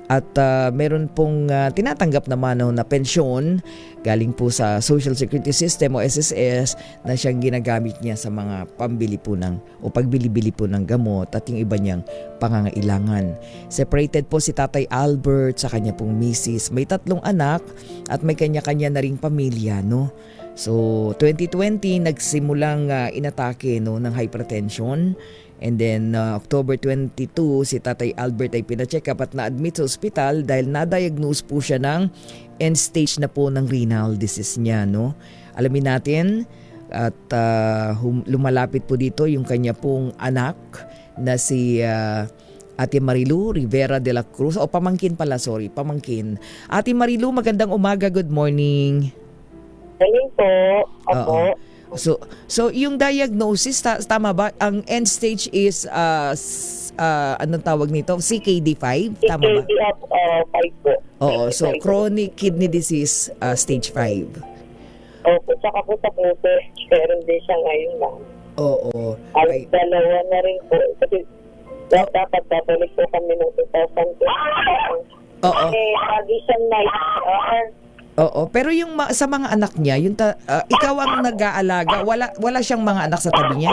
at meron pong tinatanggap naman na pensyon galing po sa Social Security System o SSS na siyang ginagamit niya sa mga pambili po pagbili-bili po ng gamot at yung iba niyang pangangailangan. Separated po si Tatay Albert sa kanya pong misis. May 3 anak at may kanya-kanya na ring pamilya, no? So 2020 nagsimulang inatake ng hypertension. And then October 22, si Tatay Albert ay pina-check up at na-admit sa ospital dahil na-diagnose po siya ng end stage na po ng renal disease niya, no? Alamin natin at lumalapit po dito yung kanya pong anak na si Ate Marilu Rivera de la Cruz. Pamangkin. Ate Marilu, magandang umaga. Good morning. Morning po. Opo. So yung diagnosis, tama ba? Ang end stage is anong tawag nito? CKD5, tama ba? CKD5 po. Oo, so chronic kidney disease stage 5. Opo, saka po sa puso, meron din siya ngayon lang. Oo. Ay, 2 na rin po. Kasi dapat babalik po kami ng 2020. Oo. Lagi siyang Oo, pero yung sa mga anak niya, ikaw ang nag-aalaga, wala siyang mga anak sa tabi niya?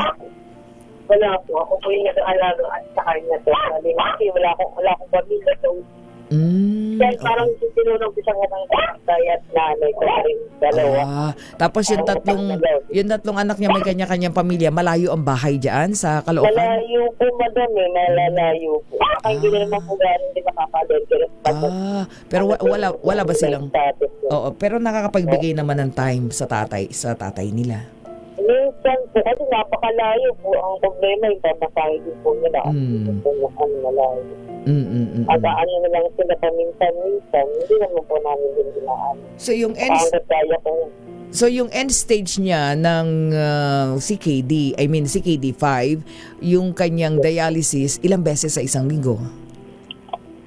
Wala po, ako po yung nag-aalaga at sa kanya po. Kasi wala akong pamilya. So, Kaya parang sinunod ko siya ng tatay at nanay ko rin, dalawa. Tapos yung tatlong anak niya may kanya-kanyang pamilya, malayo ang bahay diyan sa Caloocan? Malayo po, madam malalayo po. Hindi na naman po gano'n din makakadal. Pero wala ba silang... Oo, pero nakakapagbigay naman ng time sa tatay nila. Minsan po, kasi napakalayo po. Ang problema, yung pamasahe din po nila. Malayo. At ano na lang sila paminsan-minsan, hindi naman po namin din dinaan. So yung end stage niya ng CKD5, yung kanyang dialysis, ilang beses sa isang linggo?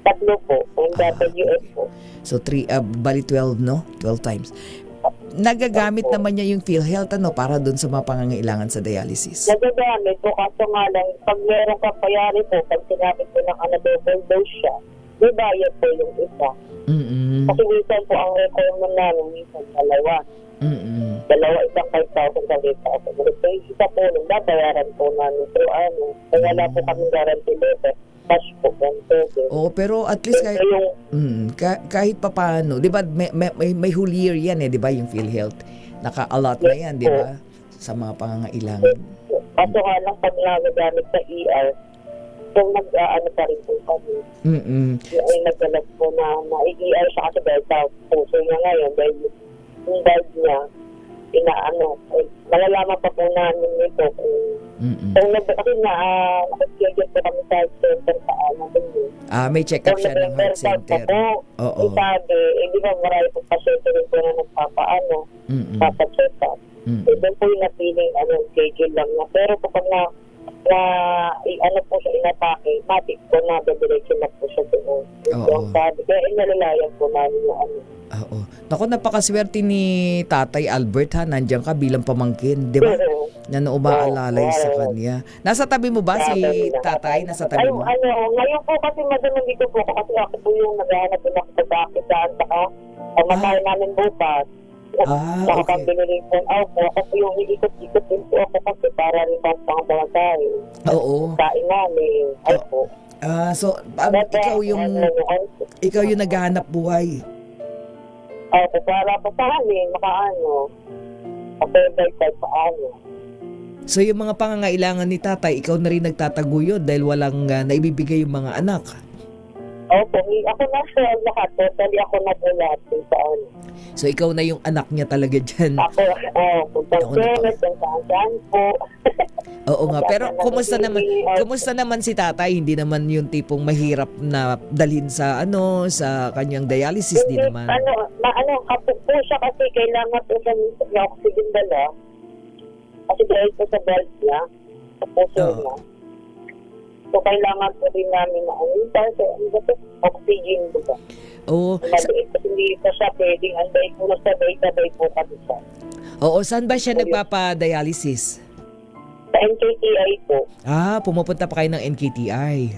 3 po, yung WF po. So 12 no? 12 times. Nagagamit naman niya yung PhilHealth para doon sa mga pangangailangan sa dialysis? Nagagamit po, kaso nga lang, pag meron kapayari po, pag sinabi po ng double dose siya, may bayad po yung isa. Kasi minsan po ang recommend namin, minsan dalawa, isang 5,000 sa 8,000. So isa po, babayaran po namin. So kaya wala po kami guarantee letter. Cash po, pero at least kahit pa paano, di ba may whole year yan di ba yung PhilHealth? Naka-allot na yan, di ba? Sa mga pangangailangan. Kaso nga lang, pag nagagamit sa ER, so nag-ano pa rin po kami. Ay nagdalas po na ER siya kasi dahil sa puso niya ngayon, dahil yung dahil niya, malalaman pa po namin nito kasi nakaschedule po kami sa health center sa may check-up siya ng health center. Oo. Sabi, di ba marami po pasyente rin po na papacheck up. So doon po yung napiling schedule lang na. Pero po pag po siya inatake, matik po na diretso na po siya doon. So sabi, kaya inalalayan po namin yung Naku, napakaswerte ni Tatay Albert nandiyan ka bilang pamangkin, di ba? Na umaalalay sa kanya. Nasa tabi mo ba si Tatay? Nasa tabi mo? Ngayon po kasi madamang dito po kasi ako po yung naghahanap din ako sa bakit saan pamatay namin bukas. Saka binili po ako po yung ikot-ikot din po ako kasi para rin pang-pamatay. Kain namin. So, ikaw yung naghahanap buhay. Para pa sa amin, So yung mga pangangailangan ni Tatay, ikaw na rin nagtataguyod dahil walang naibibigay yung mga anak. Ako na siya lahat. Totally ako na po lahat sa So ikaw na yung anak niya talaga dyan. Kung saan po. Oo nga, pero kumusta naman si Tatay? Hindi naman yung tipong mahirap na dalhin sa sa kanyang dialysis, di naman. Kapag po siya kasi kailangan po siya ng oxygen dala. Kasi dahil po sa valve niya, sa puso niya. So kailangan po rin namin na oxygen diba? Hindi pa siya pwedeng anday po na sabay-sabay po kami siya. Saan ba siya nagpapa-dialysis? Sa NKTI po. Pumupunta pa kayo ng NKTI.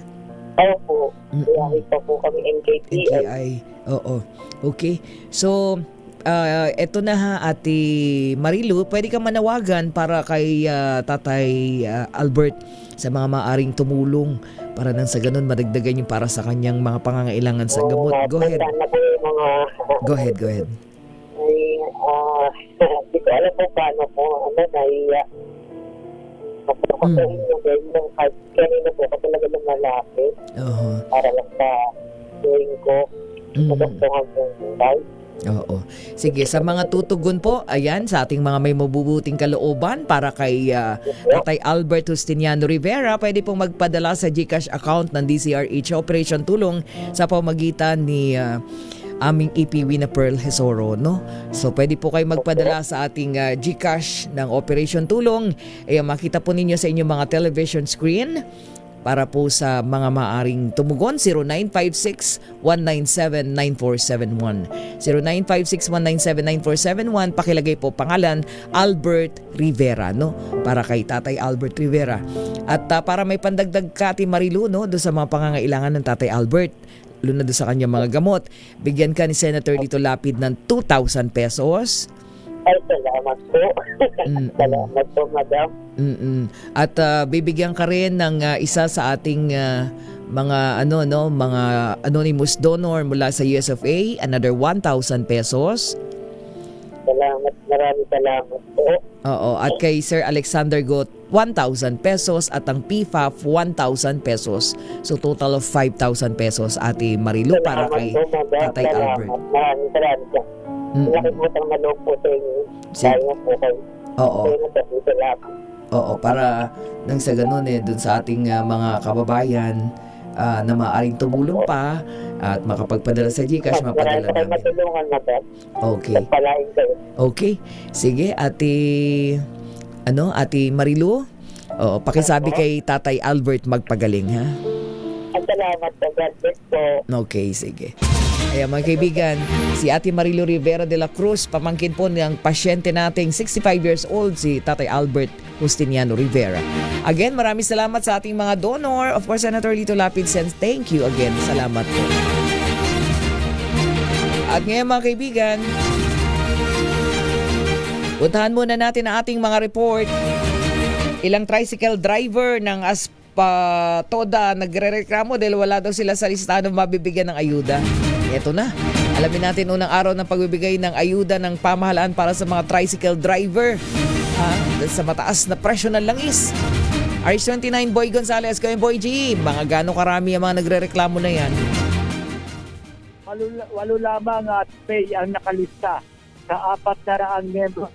Opo. Kaya po kami NKTI. Oo. Okay. So, eto na Ate Marilu, pwede ka manawagan para kay Tatay Albert sa mga maaring tumulong para nang sa ganun madagdagan yung para sa kanyang mga pangangailangan sa gamot. Go ahead. Go ahead. Hindi ko alam po paano po. Naiya. Kanina po ako talaga ng malapit. Para lang sa doing ko. Magandang hanggang Sige, sa mga tutugon po, ayan, sa ating mga may mabubuting kalooban para kay Tatay Albert Justiniano Rivera, pwede pong magpadala sa GCash account ng DCRH Operation Tulong sa pamagitan ni aming EPW na Pearl Hesoro, no? So, pwede po kayo magpadala sa ating GCash ng Operation Tulong. Makita po ninyo sa inyong mga television screen. Para po sa mga maaring tumugon, 0956-197-9471. 0956-197-9471. Pakilagay po pangalan, Albert Rivera, no? Para kay Tatay Albert Rivera. At para may pandagdag ka, Ate Marilu, no? Doon sa mga pangangailangan ng Tatay Albert, lalo na doon sa kanyang mga gamot, bigyan ka ni Senator Lito Lapid ng 2,000 pesos. Ay, salamat po. Salamat po, madam. At bibigyan ka rin ng isa sa ating mga mga anonymous donor mula sa US of A, another 1,000 pesos. Salamat, maraming salamat po. Oo, at kay Sir Alexander Got 1,000 pesos at ang PFAF 1,000 pesos. So total of 5,000 pesos, Ate Marilu, para kay Tatay Albert. Maraming salamat po. Laki po itong maloob po sa inyo. Kaya po kayo. Oo. Salamat. Oo, para nang sa ganun dun sa ating mga kababayan na maaaring tumulong pa at makapagpadala sa GCash, mapadala namin. Matulungan na po. Okay. Okay. Sige, Ate Marilu. Oo, pakisabi kay Tatay Albert magpagaling, ha? Salamat po. God bless po. Okay, sige. Ayan mga kaibigan, si Ate Marilu Rivera de la Cruz, pamangkin po ng pasyente nating 65 years old, si Tatay Albert Justiniano Rivera. Again, maraming salamat sa ating mga donor. Of course, Senator Lito Lapid sends thank you again. Salamat po. At ngayon mga kaibigan, puntahan muna natin ang ating mga report. Ilang tricycle driver ng Toda nagrereklamo dahil wala daw sila sa listahan ng mabibigyan ng ayuda. Ito na. Alamin natin unang araw ng pagbibigay ng ayuda ng pamahalaan para sa mga tricycle driver. Sa mataas na presyo ng langis. RH29 Boy Gonzales, kayo Boy G. Mga gano'ng karami ang mga nagrereklamo na yan? Walo lamang at pay ang nakalista sa 400 membro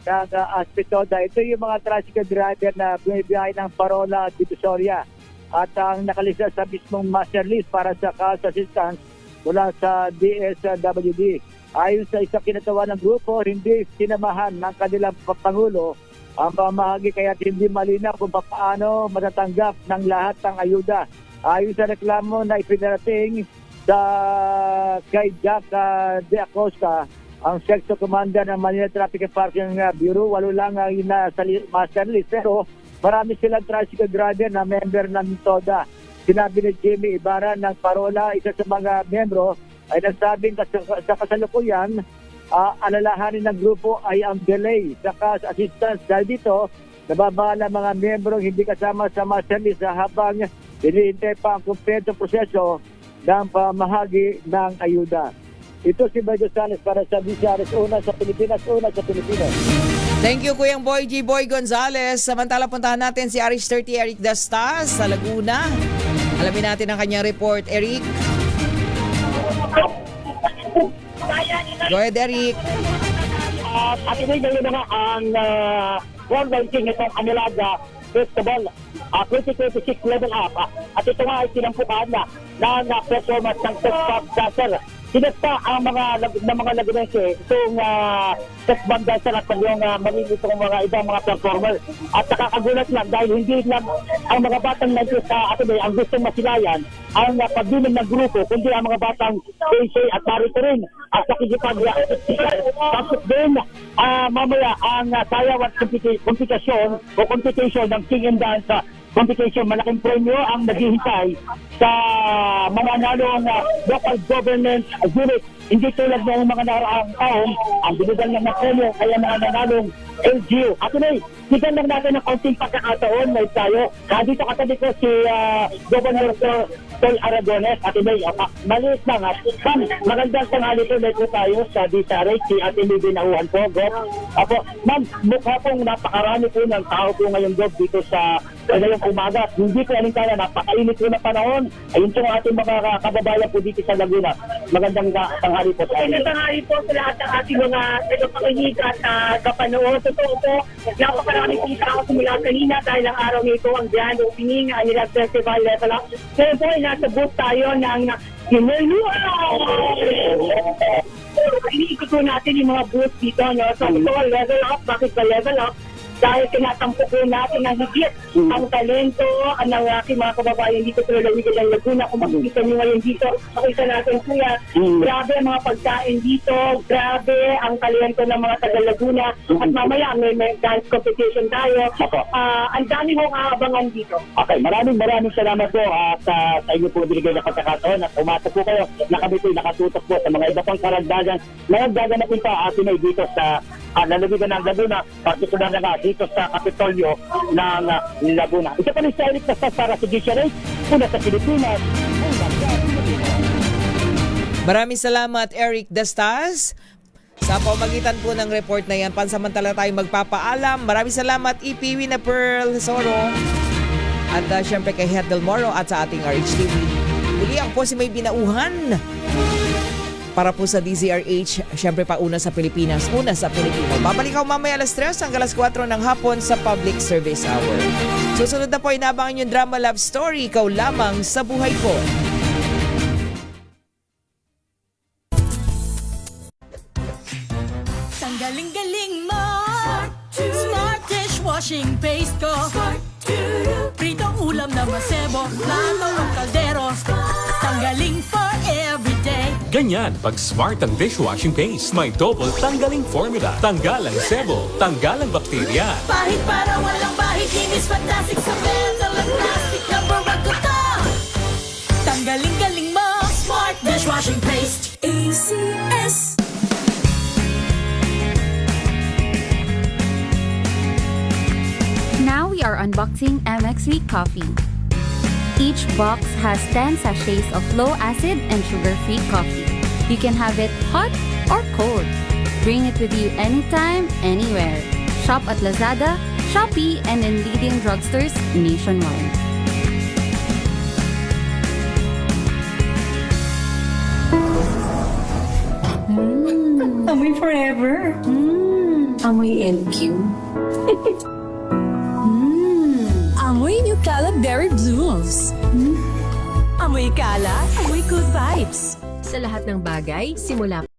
ng Aspetoda. Ito yung mga tricycle driver na bumibiyahe ng Parola at Divisoria. At ang nakalista sa mismong master list para sa cash assistance mula sa DSWD. Ayon sa isang kinatawan ng grupo, hindi sinamahan ng kanilang Pangulo ang pamahagi kaya hindi malinaw kung paano matatanggap ng lahat ng ayuda. Ayon sa reklamo na ipinarating sa kay Jack de Acosta, ang Sector Commander ng Manila Traffic and Parking Bureau, walo lang ang nasa master list. Pero marami silang tricycle driver na member ng TODA. Sinabi ni Jimmy Ibarra ng Parola, isa sa mga membro, ay nagsabing sa kasalukuyan, alalahanin ng grupo ay ang delay sa cash assistance. Dahil dito, nababala mga membro hindi kasama sa master list habang hinihintay pa ang kumpletong proseso ng pamahagi ng ayuda. Ito si Boy Gonzales para sa DCRS, una sa Pilipinas. Thank you, Kuyang Boy G. Boy Gonzales. Samantala, puntahan natin si RH30 Eric Dastas sa Laguna. Alamin natin ang kanyang report, Eric. Go ahead, Eric. At ito'y ngayon na nga ang World Ranking itong Amulaga Festival 2026 level up. At ito nga ay sinampukan na ng performance ng Tech Dancer. Sinasta ang mga Lagunense itong Tech Dancer at yung magiging itong mga ibang mga performer. At nakakagulat lang dahil hindi lang ang mga batang nandito sa Ateneo ang gustong masilayan ang pagdinig ng grupo, kundi ang mga batang AC at narito rin at tapos din mamaya ang sayaw at competition ng Sing and Dance competition. Malaking premyo ang naghihintay sa mga nanong local government unit. Hindi tulad ng mga naraang taon, ang binigyan ng premyo kaya mga nanalong LGU. At ito bigyan lang natin ng kaunting pagkakataon na tayo. Dito katabi ko si Governor Tol Aragones. At ito maliit lang. Magandang tanghali po na tayo sa DCRH. Si Ate May Binauhan po, Gov. Apo, ma'am, mukha pong napakarami po ng tao po ngayon, Gov, dito sa ngayong umaga. Hindi ko aling kaya, napakainit po na panahon. Ayun po ang ating mga kababayan po dito sa Laguna. Magandang tanghali po sa inyo. Magandang tanghali po sa lahat ng ating mga pakinig at kapanood. Totoo po, napakaraming kita ako simula kanina dahil ang araw nito ang grand opening ang Nilag Festival Level Up. Kaya po, nasa booth tayo ng Hinayuan! Iniikot po natin yung mga booth dito. No? So, ito, level up. Bakit ba level up? Dahil tinatampo po natin ang higit ang talento ng aking mga kababayan dito sa Lalawigan ng Laguna. Kung makikita nyo ngayon dito, makita natin kuya, grabe ang mga pagkain dito, grabe ang talento ng mga taga-Laguna. At mamaya may dance competition tayo. Ang dami mong aabangan dito. Okay, maraming salamat po at sa inyo po binigay na pagkakataon at umasa po kayo na kami po nakatutok po sa mga iba pang karagdagan na nagdaganatin pa atin ay dito sa lalawigan ng Laguna, partikular na nga dito sa Kapitolyo ng Laguna. Ito pa rin sa Eric Tastas para sa GCRH, una sa Pilipinas. Maraming salamat, Eric Dastas. Sa pamagitan po ng report na yan, pansamantala tayo magpapaalam. Maraming salamat, Ipiwi na Pearl Soro. At syempre kay Head Del Moro at sa ating RHTV. Muli ako po si May Binauhan. Para po sa DZRH, syempre pa una sa Pilipinas, una sa Pilipino. Babalik ako mamaya alas 3 hanggang alas 4 ng hapon sa Public Service Hour. Susunod na po, inabangan yung drama love story, Ikaw Lamang sa Buhay Ko. Ang galing-galing mo, Smart dishwashing paste ko, pritong ulam na masebo, plato o kaldero, tanggaling for everyday. Ganyan pag Smart ang dishwashing paste. May double tanggaling formula. Tanggal ang sebo, tanggal ang bakterya. Pahit para walang bahid, linis fantastic sa metal at plastic, number one ko to. Tanggaling-galing mo, Smart dishwashing paste. ACS. Now we are unboxing MXV coffee. Each box has 10 sachets of low-acid and sugar-free coffee. You can have it hot or cold. Bring it with you anytime, anywhere. Shop at Lazada, Shopee, and in leading drugstores nationwide. Amoy forever. Amoy LQ. Amoy New Calab Berry Blooms. Amoy kalat, amoy good vibes. Sa lahat ng bagay, simula